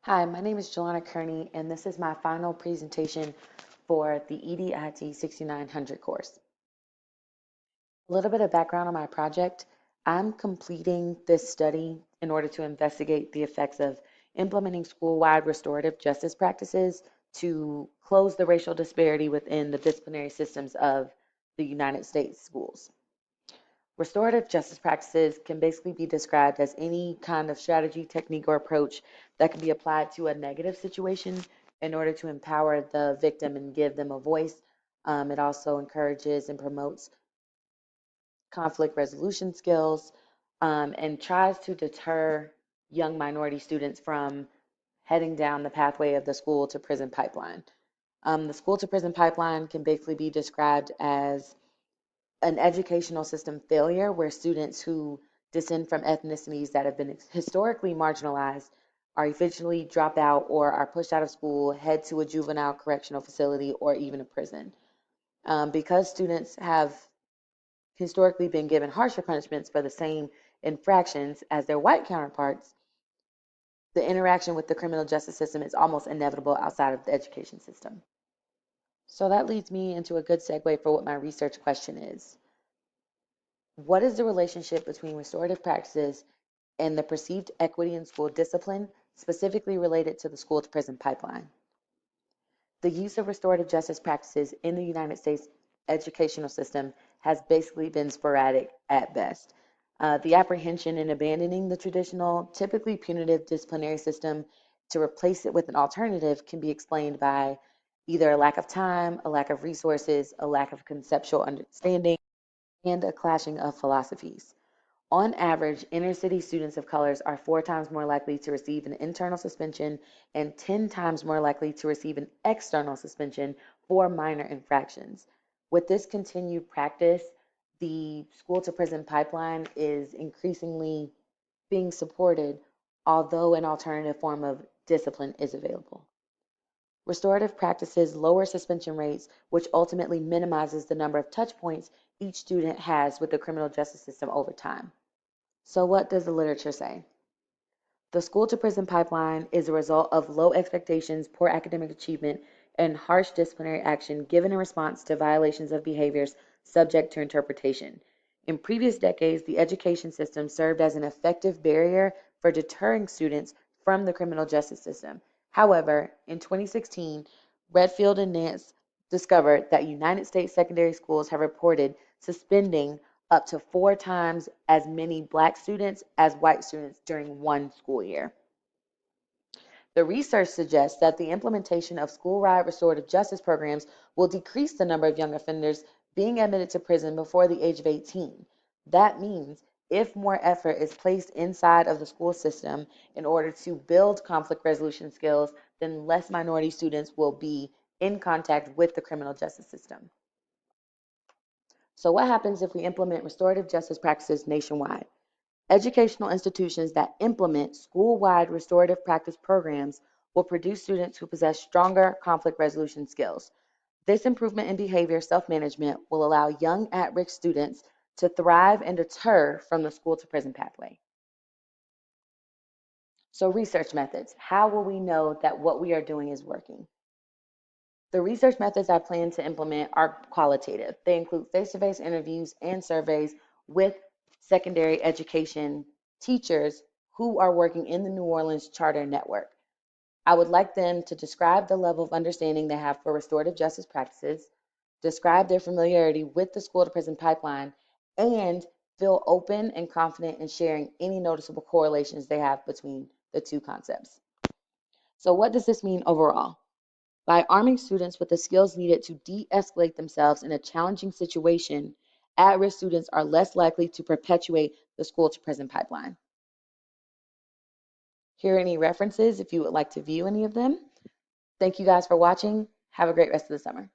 Hi, my name is Jelana Kearney, and this is my final presentation for the EDIT 6900 course. A little bit of background on my project. I'm completing this study in order to investigate the effects of implementing school-wide restorative justice practices to close the racial disparity within the disciplinary systems of the United States schools. Restorative justice practices can basically be described as any kind of strategy, technique, or approach that can be applied to a negative situation in order to empower the victim and give them a voice. It also encourages and promotes conflict resolution skills and tries to deter young minority students from heading down the pathway of the school to prison pipeline. The school to prison pipeline can basically be described as an educational system failure where students who descend from ethnicities that have been historically marginalized are eventually drop out or are pushed out of school, head to a juvenile correctional facility or even a prison. Because students have historically been given harsher punishments for the same infractions as their white counterparts, the interaction with the criminal justice system is almost inevitable outside of the education system. So that leads me into a good segue for what my research question is. What is the relationship between restorative practices and the perceived equity in school discipline, specifically related to the school to prison pipeline? The use of restorative justice practices in the United States educational system has basically been sporadic at best. The apprehension in abandoning the traditional, typically punitive disciplinary system to replace it with an alternative can be explained by either a lack of time, a lack of resources, a lack of conceptual understanding, and a clashing of philosophies. On average, inner city students of colors are 4 times more likely to receive an internal suspension and 10 times more likely to receive an external suspension for minor infractions. With this continued practice, the school to prison pipeline is increasingly being supported, although an alternative form of discipline is available. Restorative practices lower suspension rates, which ultimately minimizes the number of touch points each student has with the criminal justice system over time. So, what does the literature say? The school to prison pipeline is a result of low expectations, poor academic achievement, and harsh disciplinary action given in response to violations of behaviors subject to interpretation. In previous decades, the education system served as an effective barrier for deterring students from the criminal justice system. However, in 2016, Redfield and Nance discovered that United States secondary schools have reported suspending up to 4 times as many Black students as white students during one school year. The research suggests that the implementation of school-wide restorative justice programs will decrease the number of young offenders being admitted to prison before the age of 18. That means if more effort is placed inside of the school system in order to build conflict resolution skills, then less minority students will be in contact with the criminal justice system. So what happens if we implement restorative justice practices nationwide? Educational institutions that implement school-wide restorative practice programs will produce students who possess stronger conflict resolution skills. This improvement in behavior self-management will allow young at-risk students to thrive and deter from the school to prison pathway. So research methods. How will we know that what we are doing is working? The research methods I plan to implement are qualitative. They include face-to-face interviews and surveys with secondary education teachers who are working in the New Orleans Charter Network. I would like them to describe the level of understanding they have for restorative justice practices, describe their familiarity with the school to prison pipeline, and feel open and confident in sharing any noticeable correlations they have between the two concepts. So what does this mean overall? By arming students with the skills needed to de-escalate themselves in a challenging situation, at-risk students are less likely to perpetuate the school to prison pipeline. Here are any references if you would like to view any of them. Thank you guys for watching. Have a great rest of the summer.